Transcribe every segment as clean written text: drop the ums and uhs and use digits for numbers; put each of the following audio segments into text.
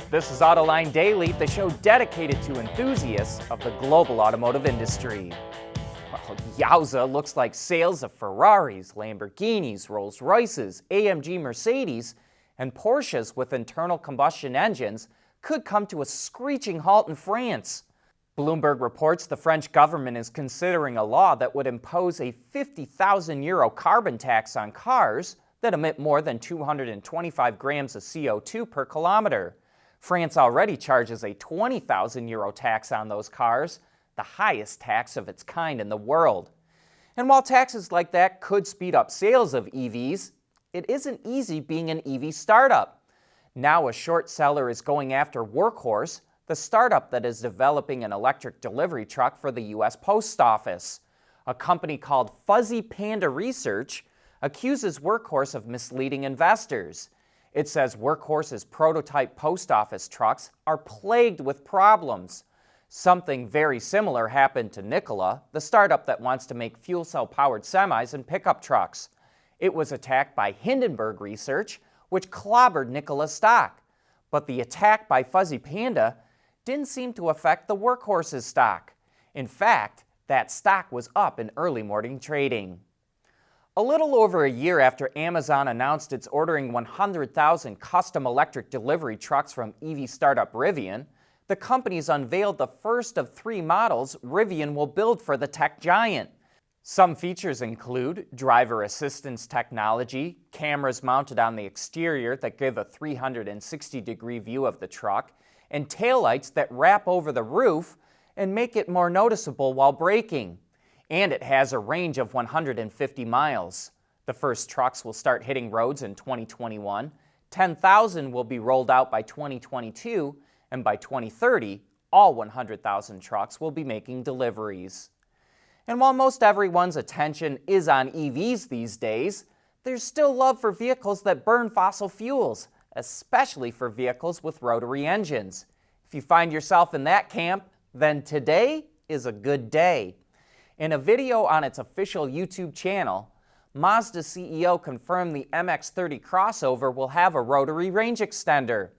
This is Autoline Daily, the show dedicated to enthusiasts of the global automotive industry. Well, yowza, looks like sales of Ferraris, Lamborghinis, Rolls-Royces, AMG Mercedes, and Porsches with internal combustion engines could come to a screeching halt in France. Bloomberg reports the French government is considering a law that would impose a €50,000 carbon tax on cars that emit more than 225 grams of CO2 per kilometer. France already charges a €20,000 tax on those cars, the highest tax of its kind in the world. And while taxes like that could speed up sales of EVs, it isn't easy being an EV startup. Now a short seller is going after Workhorse, the startup that is developing an electric delivery truck for the U.S. Post Office. A company called Fuzzy Panda Research accuses Workhorse of misleading investors. It says Workhorse's prototype post office trucks are plagued with problems. Something very similar happened to Nikola, the startup that wants to make fuel cell-powered semis and pickup trucks. It was attacked by Hindenburg Research, which clobbered Nikola's stock. But the attack by Fuzzy Panda didn't seem to affect the Workhorse's stock. In fact, that stock was up in early morning trading. A little over a year after Amazon announced it's ordering 100,000 custom electric delivery trucks from EV startup Rivian, the company's unveiled the first of 3 models Rivian will build for the tech giant. Some features include driver assistance technology, cameras mounted on the exterior that give a 360-degree view of the truck, and taillights that wrap over the roof and make it more noticeable while braking. And it has a range of 150 miles. The first trucks will start hitting roads in 2021, 10,000 will be rolled out by 2022, and by 2030, all 100,000 trucks will be making deliveries. And while most everyone's attention is on EVs these days, there's still love for vehicles that burn fossil fuels, especially for vehicles with rotary engines. If you find yourself in that camp, then today is a good day. In a video on its official YouTube channel, Mazda CEO confirmed the MX-30 crossover will have a rotary range extender.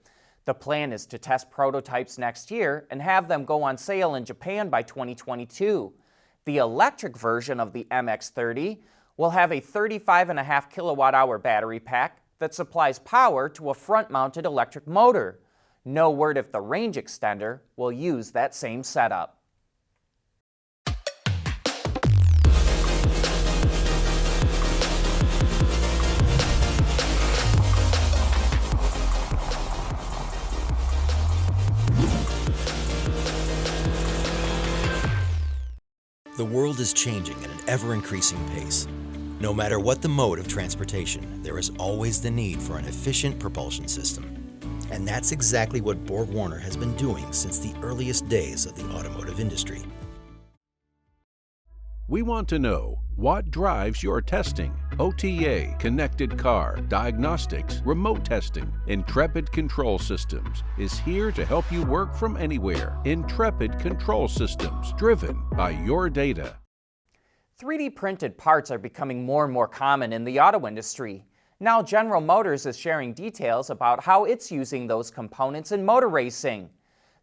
The plan is to test prototypes next year and have them go on sale in Japan by 2022. The electric version of the MX-30 will have a 35.5 kilowatt-hour battery pack that supplies power to a front-mounted electric motor. No word if the range extender will use that same setup. The world is changing at an ever-increasing pace. No matter what the mode of transportation, there is always the need for an efficient propulsion system. And that's exactly what BorgWarner has been doing since the earliest days of the automotive industry. We want to know what drives your testing. OTA, connected car, diagnostics, remote testing. Intrepid Control Systems is here to help you work from anywhere. Intrepid Control Systems, driven by your data. 3D printed parts are becoming more and more common in the auto industry. Now General Motors is sharing details about how it's using those components in motor racing.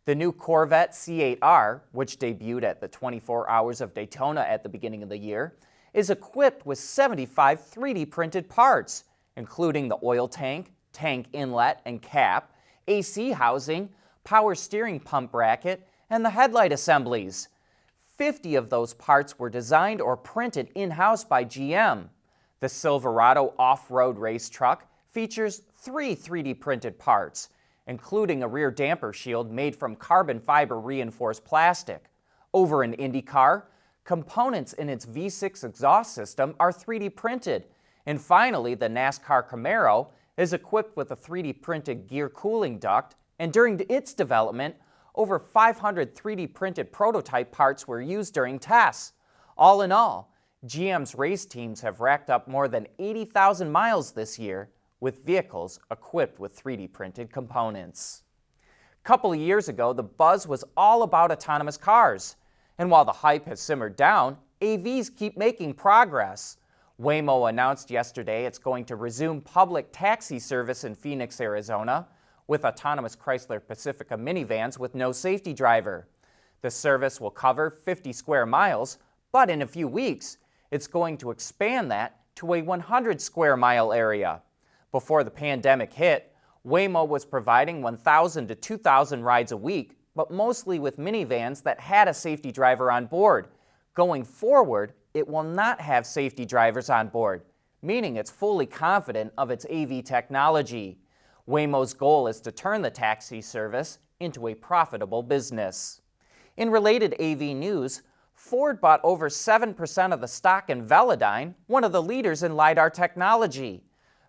The new Corvette C8R, which debuted at the 24 Hours of Daytona at the beginning of the year, is equipped with 75 3D printed parts, including the oil tank, tank inlet and cap, AC housing, power steering pump bracket, and the headlight assemblies. 50 of those parts were designed or printed in-house by GM. The Silverado off-road race truck features 3 3D printed parts, including a rear damper shield made from carbon fiber reinforced plastic. Over in IndyCar, components in its V6 exhaust system are 3D printed. And finally, the NASCAR Camaro is equipped with a 3D printed gear cooling duct, and during its development, over 500 3D printed prototype parts were used during tests. All in all, GM's race teams have racked up more than 80,000 miles this year, with vehicles equipped with 3D printed components. A couple of years ago, the buzz was all about autonomous cars. And while the hype has simmered down, AVs keep making progress. Waymo announced yesterday it's going to resume public taxi service in Phoenix, Arizona. with autonomous Chrysler Pacifica minivans with no safety driver. The service will cover 50 square miles, but in a few weeks, it's going to expand that to a 100 square mile area. Before the pandemic hit, Waymo was providing 1,000 to 2,000 rides a week, but mostly with minivans that had a safety driver on board. Going forward, it will not have safety drivers on board, meaning it's fully confident of its AV technology. Waymo's goal is to turn the taxi service into a profitable business. In related AV news, Ford bought over 7% of the stock in Velodyne, one of the leaders in LiDAR technology.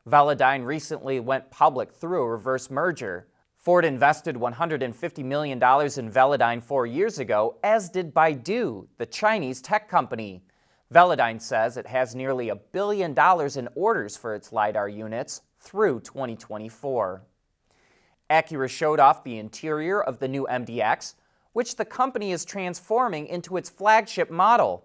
Velodyne recently went public through a reverse merger. Ford invested $150 million in Velodyne 4 years ago, as did Baidu, the Chinese tech company. Velodyne says it has nearly $1 billion in orders for its LiDAR units through 2024. Acura showed off the interior of the new MDX, which the company is transforming into its flagship model.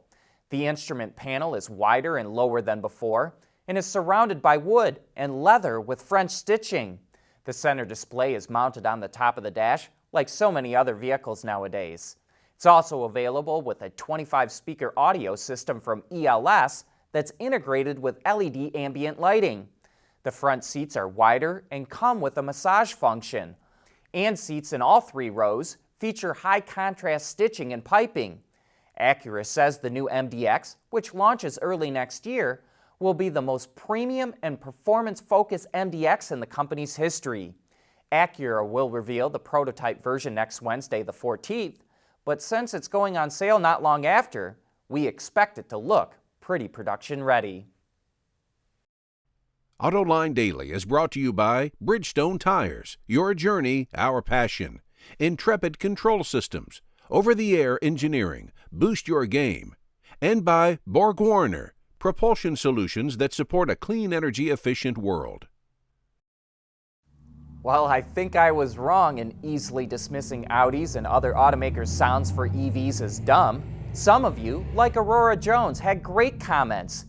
The instrument panel is wider and lower than before, and is surrounded by wood and leather with French stitching. The center display is mounted on the top of the dash, like so many other vehicles nowadays. It's also available with a 25-speaker audio system from ELS that's integrated with LED ambient lighting. The front seats are wider and come with a massage function. And seats in all 3 rows feature high-contrast stitching and piping. Acura says the new MDX, which launches early next year, will be the most premium and performance-focused MDX in the company's history. Acura will reveal the prototype version next Wednesday, the 14th, but since it's going on sale not long after, we expect it to look pretty production-ready. Autoline Daily is brought to you by Bridgestone Tires, your journey, our passion. Intrepid Control Systems, over-the-air engineering, boost your game. And by Borg-Warner, propulsion solutions that support a clean energy-efficient world. Well, I think I was wrong in easily dismissing Audi's and other automakers' sounds for EVs as dumb. Some of you, like Aurora Jones, had great comments.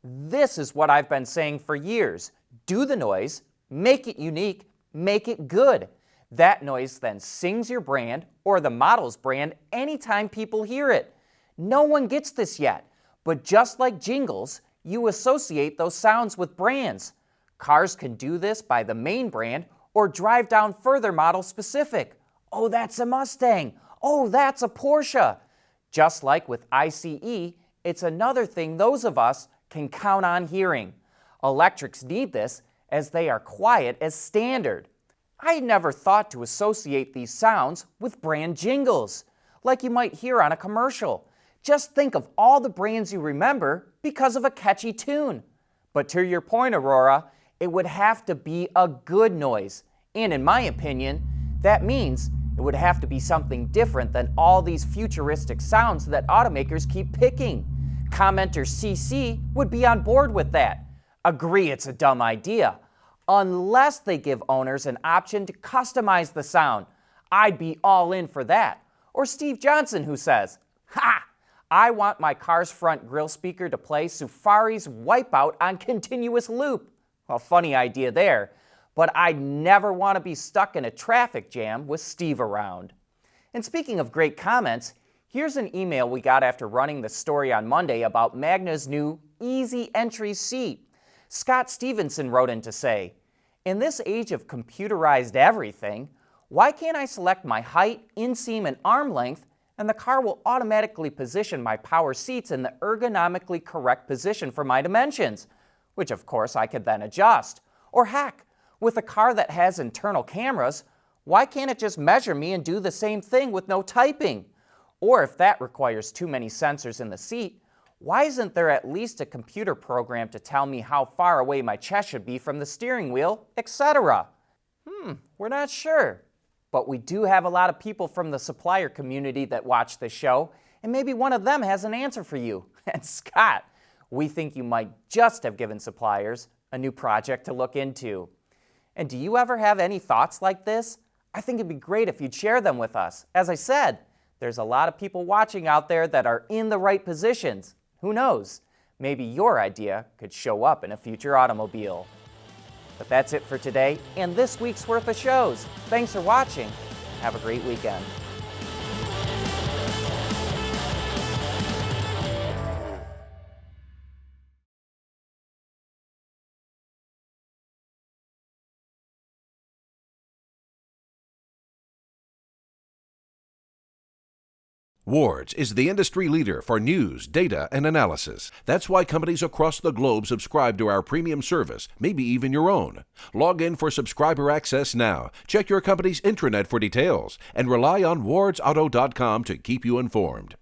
This is what I've been saying for years. Do the noise, make it unique, make it good. That noise then sings your brand or the model's brand anytime people hear it. No one gets this yet, but just like jingles, you associate those sounds with brands. Cars can do this by the main brand or drive down further model specific. Oh, that's a Mustang. Oh, that's a Porsche. Just like with ICE, it's another thing those of us can count on hearing. Electrics need this as they are quiet as standard. I never thought to associate these sounds with brand jingles, like you might hear on a commercial. Just think of all the brands you remember because of a catchy tune. But to your point, Aurora, it would have to be a good noise. And in my opinion, that means it would have to be something different than all these futuristic sounds that automakers keep picking. Commenter CC would be on board with that. Agree it's a dumb idea. Unless they give owners an option to customize the sound. I'd be all in for that. Or Steve Johnson, who says, "Ha! I want my car's front grille speaker to play Safari's Wipeout on continuous loop." Well, funny idea there, but I'd never want to be stuck in a traffic jam with Steve around. And speaking of great comments, here's an email we got after running the story on Monday about Magna's new Easy Entry seat. Scott Stevenson wrote in to say, "In this age of computerized everything, why can't I select my height, inseam, and arm length, and the car will automatically position my power seats in the ergonomically correct position for my dimensions, which of course I could then adjust. Or heck, with a car that has internal cameras, why can't it just measure me and do the same thing with no typing? Or if that requires too many sensors in the seat, why isn't there at least a computer program to tell me how far away my chest should be from the steering wheel, etc.? We're not sure. But we do have a lot of people from the supplier community that watch this show, and maybe one of them has an answer for you. And Scott, we think you might just have given suppliers a new project to look into. And do you ever have any thoughts like this? I think it'd be great if you'd share them with us. As I said, there's a lot of people watching out there that are in the right positions. Who knows? Maybe your idea could show up in a future automobile. But that's it for today and this week's worth of shows. Thanks for watching. Have a great weekend. Wards is the industry leader for news, data, and analysis. That's why companies across the globe subscribe to our premium service, maybe even your own. Log in for subscriber access now. Check your company's intranet for details and rely on wardsauto.com to keep you informed.